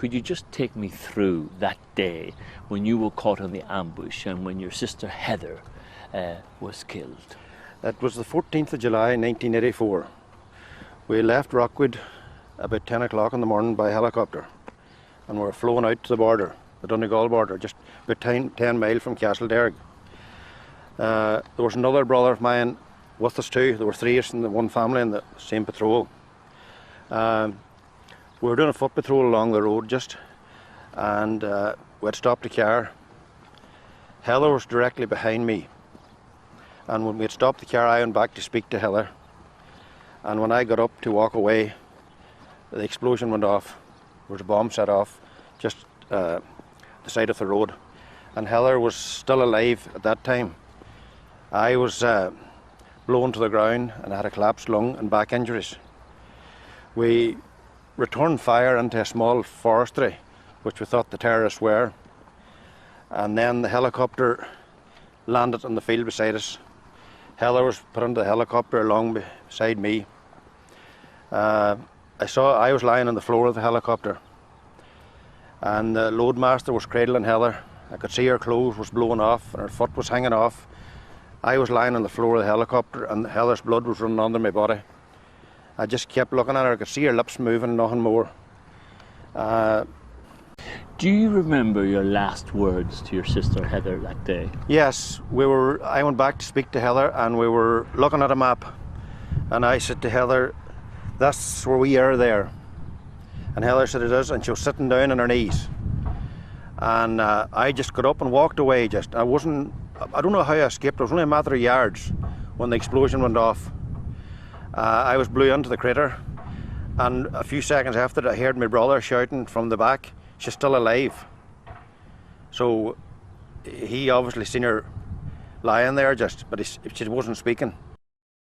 Could you just take me through that day when you were caught in the ambush and when your sister Heather was killed? It was the 14th of July 1984. We left Rockwood about 10 o'clock in the morning by helicopter, and we were flown out to the border, the Donegal border, just about 10 miles from Castlederg. There was another brother of mine with us too. There were three of us in the one family in the same patrol. We were doing a foot patrol along the road just, and we had stopped the car. Heather was directly behind me, and when we had stopped the car, I went back to speak to Heather. And when I got up to walk away, the explosion went off. There was a bomb set off just the side of the road, and Heather was still alive at that time. I was blown to the ground and I had a collapsed lung and back injuries. We returned fire into a small forestry, which we thought the terrorists were, and then the helicopter landed on the field beside us. Heather was put into the helicopter along beside me. I was lying on the floor of the helicopter, and the loadmaster was cradling Heather. I could see her clothes was blowing off and her foot was hanging off. I was lying on the floor of the helicopter and Heather's blood was running under my body. I just kept looking at her. I could see her lips moving, nothing more. Do you remember your last words to your sister Heather that day? Yes, I went back to speak to Heather, and we were looking at a map, and I said to Heather, "That's where we are there." And Heather said, "It is," and she was sitting down on her knees. And I just got up and walked away. I don't know how I escaped. It was only a matter of yards when the explosion went off. I was blew into the crater, and a few seconds after that I heard my brother shouting from the back, "She's still alive." So he obviously seen her lying there but she wasn't speaking.